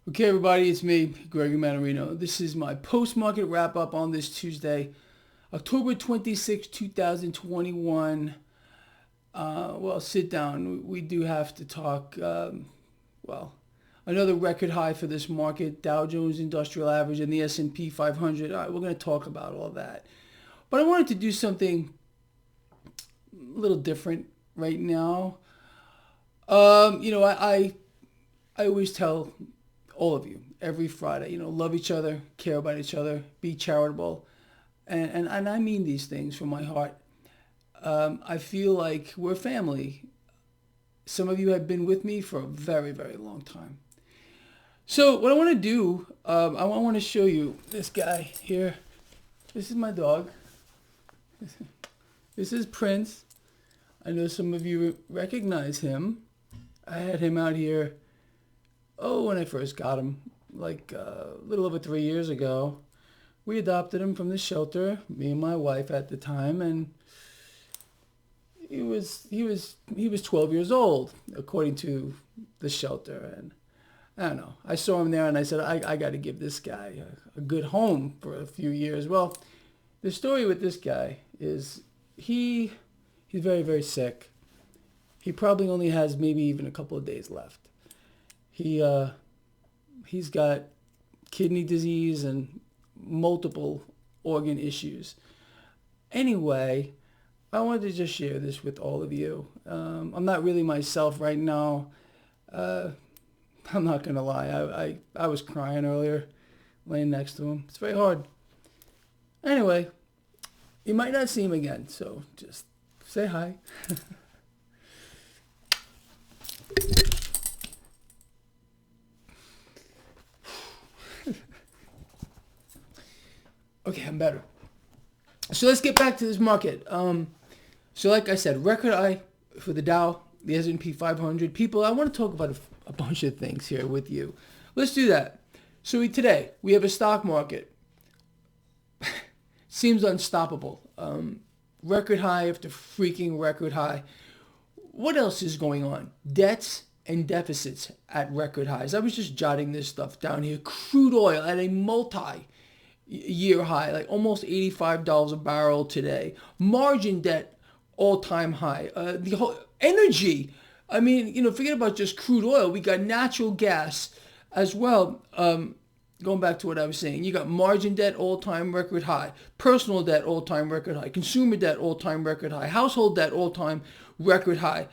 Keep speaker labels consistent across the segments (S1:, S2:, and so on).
S1: Okay, everybody, it's me, Gregory Mannarino. This is my post-market wrap-up on this Tuesday, October 26, 2021. Well, sit down. We do have to talk, another record high for this market, Dow Jones Industrial Average and the S&P 500. All right, we're going to talk about all that. But I wanted to do something a little different right now. I always tell all of you every Friday, love each other, care about each other, be charitable. And I mean these things from my heart. I feel like we're family. Some of you have been with me for a very, very long time. So what I want to do, I want to show you this guy here. This is my dog. This is Prince. I know some of you recognize him. I had him out here, when I first got him, like a little over 3 years ago. We adopted him from the shelter, me and my wife at the time, and he was 12 years old, according to the shelter. And I don't know, I saw him there and I said, I got to give this guy a good home for a few years. Well, the story with this guy is he's very, very sick. He probably only has maybe even a couple of days left. He's got kidney disease and multiple organ issues. Anyway, I wanted to just share this with all of you. I'm not really myself right now. I'm not going to lie. I was crying earlier, laying next to him. It's very hard. Anyway, you might not see him again, so just say hi. Okay, I'm better. So let's get back to this market. So like I said, record high for the Dow, the S&P 500. People, I want to talk about a bunch of things here with you. Let's do that. So today, we have a stock market. Seems unstoppable. Record high after freaking record high. What else is going on? Debts and deficits at record highs. I was just jotting this stuff down here. Crude oil at a multi-year high, like almost $85 a barrel today. Margin debt all-time high. The whole energy. I mean, forget about just crude oil. We got natural gas as well. Going back to what I was saying, you got margin debt all-time record high, personal debt all-time record high, consumer debt all-time record high, household debt all-time record high.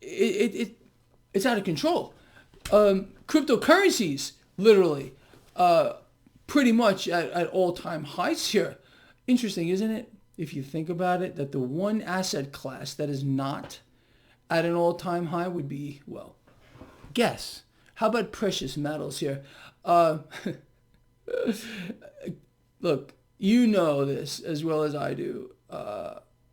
S1: It's out of control. Cryptocurrencies, literally, pretty much at all-time highs here. Interesting, isn't it? If you think about it, that the one asset class that is not at an all-time high would be, guess. How about precious metals here? Look, you know this as well as I do.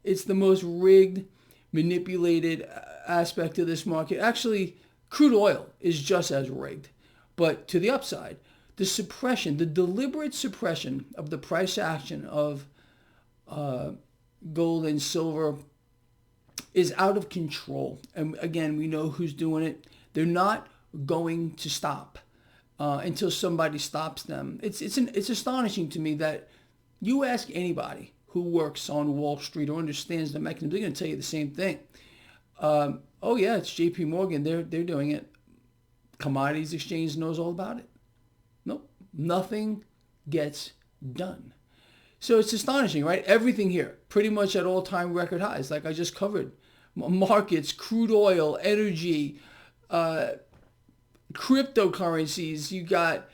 S1: It's the most rigged, manipulated aspect of this market. Actually, crude oil is just as rigged, but to the upside. The suppression, the deliberate suppression of the price action of gold and silver is out of control. And again, we know who's doing it. They're not going to stop until somebody stops them. It's astonishing to me that you ask anybody who works on Wall Street or understands the mechanism, they're going to tell you the same thing. It's J.P. Morgan. They're doing it. Commodities Exchange knows all about it. Nope, nothing gets done. So it's astonishing, right? Everything here, pretty much at all-time record highs, like I just covered. Markets, crude oil, energy, cryptocurrencies. You got,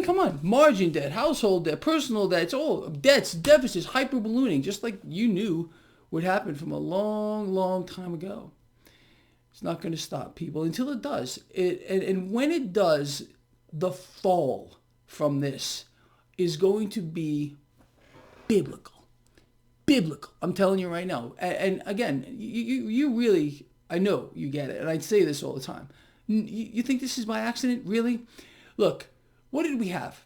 S1: come on, margin debt, household debt, personal debt, it's all debts, deficits, hyper-ballooning, just like you knew would happen from a long, long time ago. It's not going to stop, people, until it does. And when it does, the fall from this is going to be biblical. I'm telling you right now. And again, you really, I know you get it. And I say this all the time. You think this is by accident? Really? Look, what did we have?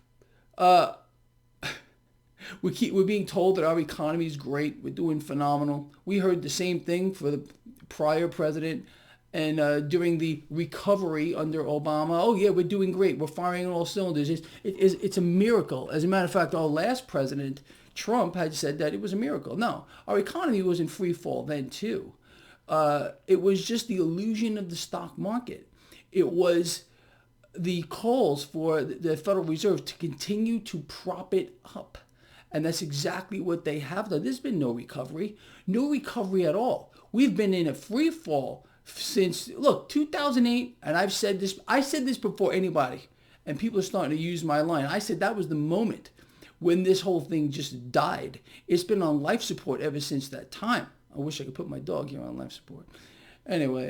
S1: We're being told that our economy is great. We're doing phenomenal. We heard the same thing for the prior president. And during the recovery under Obama, oh yeah, we're doing great. We're firing on all cylinders. It's a miracle. As a matter of fact, our last president, Trump, had said that it was a miracle. No, our economy was in free fall then too. It was just the illusion of the stock market. It was the calls for the Federal Reserve to continue to prop it up. And that's exactly what they have done. There's been no recovery at all. We've been in a free fall since, look, 2008, and I said this before anybody, and people are starting to use my line. I said that was the moment when this whole thing just died. It's been on life support ever since that time. I wish I could put my dog here on life support. Anyway,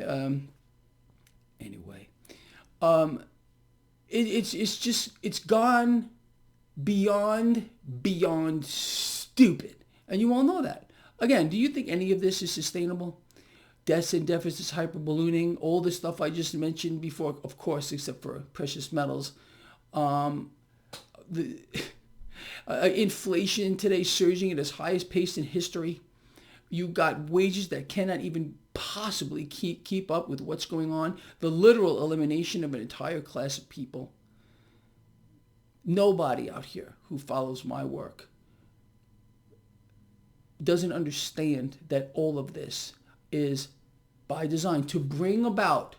S1: it's gone beyond stupid, and you all know that. Again, do you think any of this is sustainable? Debts and deficits, hyper-ballooning, all the stuff I just mentioned before, of course, except for precious metals. The inflation today surging at its highest pace in history. You got wages that cannot even possibly keep up with what's going on. The literal elimination of an entire class of people. Nobody out here who follows my work doesn't understand that all of this is by design to bring about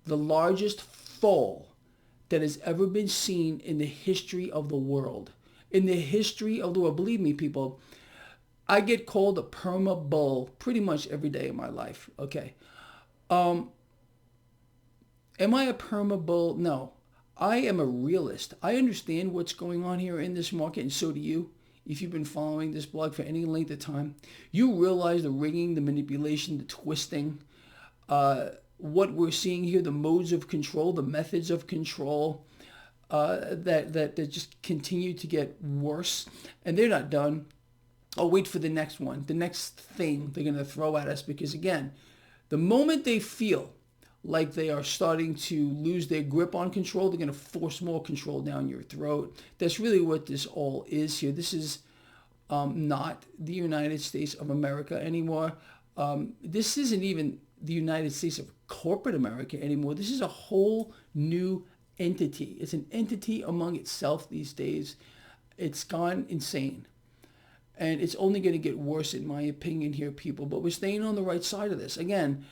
S1: the largest fall that has ever been seen in the history of the world. In the history of the world. Believe me, people, I get called a perma bull pretty much every day of my life. Okay. Am I a perma bull? No. I am a realist. I understand what's going on here in this market, and so do you. If you've been following this blog for any length of time, you realize the rigging, the manipulation, the twisting, what we're seeing here, the modes of control, the methods of control, that just continue to get worse, and they're not done. I'll wait for the next one, the next thing they're going to throw at us, because again, the moment they feel like they are starting to lose their grip on control, they're going to force more control down your throat. That's really what this all is here. This is not the United States of America anymore. This isn't even the United States of corporate America anymore. This is a whole new entity. It's an entity among itself these days. It's gone insane. And it's only going to get worse, in my opinion here, people. But we're staying on the right side of this. Again,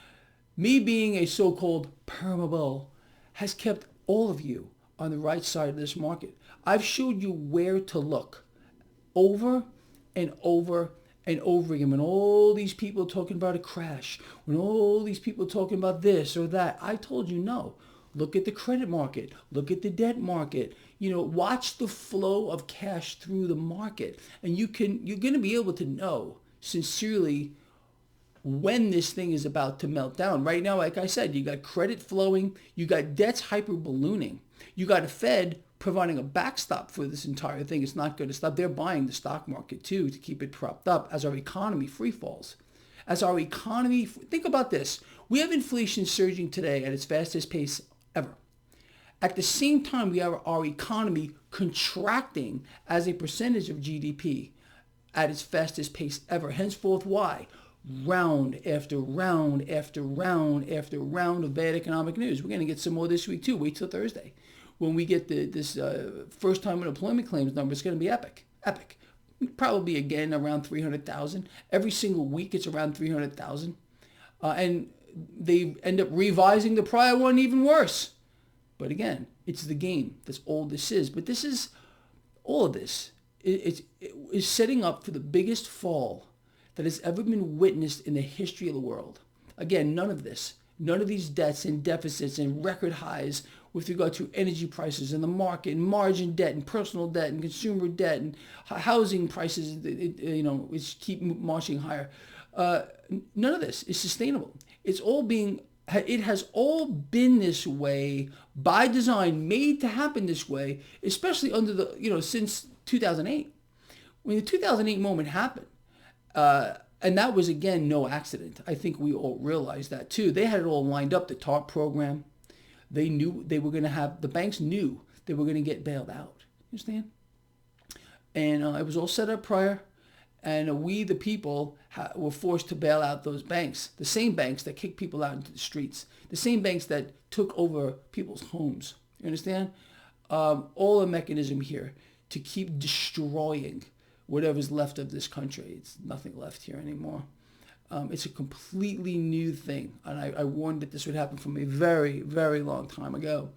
S1: me being a so-called perma-bull has kept all of you on the right side of this market. I've showed you where to look over and over and over again. When all these people talking about a crash, when all these people talking about this or that, I told you no. Look at the credit market. Look at the debt market. Watch the flow of cash through the market. And you're going to be able to know sincerely when this thing is about to melt down. Right now, like I said, you got credit flowing, you got debts hyper-ballooning, you got a Fed providing a backstop for this entire thing. It's not going to stop. They're buying the stock market too to keep it propped up as our economy free falls. Think about this. We have inflation surging today at its fastest pace ever. At the same time, we have our economy contracting as a percentage of GDP at its fastest pace ever. Henceforth, why? Round after round after round after round of bad economic news. We're going to get some more this week too. Wait till Thursday. When we get this first-time unemployment claims number, it's going to be epic. Epic. Probably again around 300,000. Every single week it's around 300,000. And they end up revising the prior one even worse. But again, it's the game. That's all this is. But this is, all of this is setting up for the biggest fall that has ever been witnessed in the history of the world. Again, none of these debts and deficits and record highs with regard to energy prices and the market and margin debt and personal debt and consumer debt and housing prices, which keep marching higher. None of this is sustainable. It has all been this way by design, made to happen this way, especially under since 2008. When the 2008 moment happened, and that was, again, no accident. I think we all realized that, too. They had it all lined up, the TARP program. They knew they were going to have, the banks knew they were going to get bailed out. You understand? And it was all set up prior. And we, the people, were forced to bail out those banks, the same banks that kicked people out into the streets, the same banks that took over people's homes. You understand? All a mechanism here to keep destroying whatever's left of this country. It's nothing left here anymore. It's a completely new thing. And I warned that this would happen from a very, very long time ago.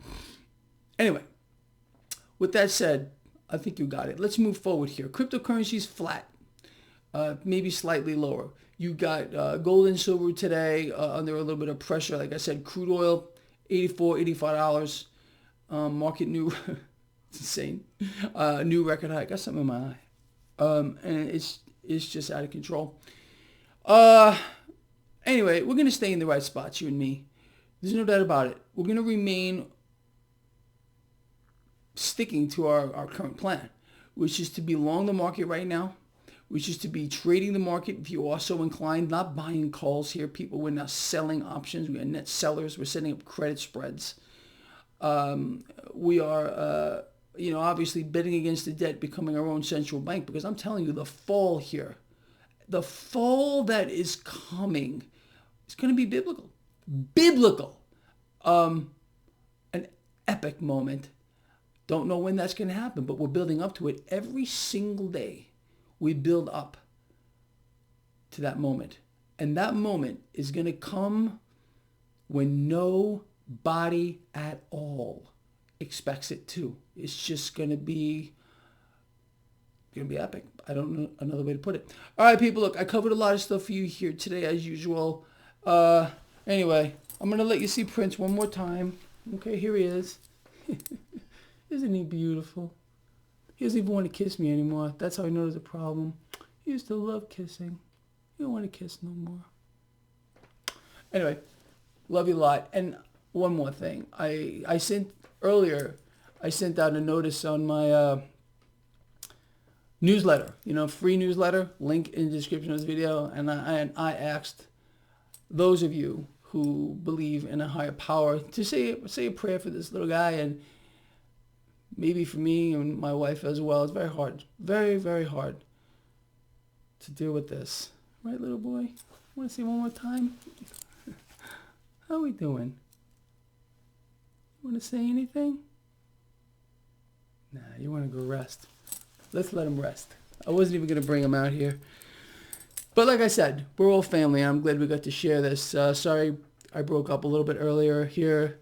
S1: Anyway, with that said, I think you got it. Let's move forward here. Cryptocurrency's flat, maybe slightly lower. You got gold and silver today under a little bit of pressure. Like I said, crude oil, $84, $85. Market new, it's insane. New record high. I got something in my eye. And it's just out of control. Anyway, we're going to stay in the right spots, you and me. There's no doubt about it. We're going to remain sticking to our current plan, which is to be long the market right now, which is to be trading the market if you are so inclined, not buying calls here. People, we're now selling options. We are net sellers. We're setting up credit spreads. We are, obviously betting against the debt, becoming our own central bank, because I'm telling you, the fall here, the fall that is coming is going to be biblical. Biblical. An epic moment. Don't know when that's going to happen, but we're building up to it every single day. We build up to that moment. And that moment is going to come when nobody at all expects it to. It's just going to be epic. I don't know another way to put it. All right, people, look, I covered a lot of stuff for you here today, as usual. Anyway, I'm going to let you see Prince one more time. Okay, here he is. Isn't he beautiful? He doesn't even want to kiss me anymore. That's how I know there's a problem. He used to love kissing. He don't want to kiss no more. Anyway, love you a lot. And one more thing. I sent out a notice on my newsletter, free newsletter, link in the description of this video. And I asked those of you who believe in a higher power to say a prayer for this little guy, and maybe for me and my wife as well. It's very hard, very, very hard to deal with this. Right, little boy? Want to see one more time? How are we doing? Want to say anything? Nah, you want to go rest. Let's let him rest. I wasn't even going to bring him out here. But like I said, we're all family. I'm glad we got to share this. Sorry I broke up a little bit earlier here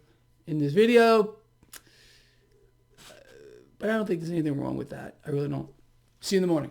S1: in this video. But I don't think there's anything wrong with that. I really don't. See you in the morning.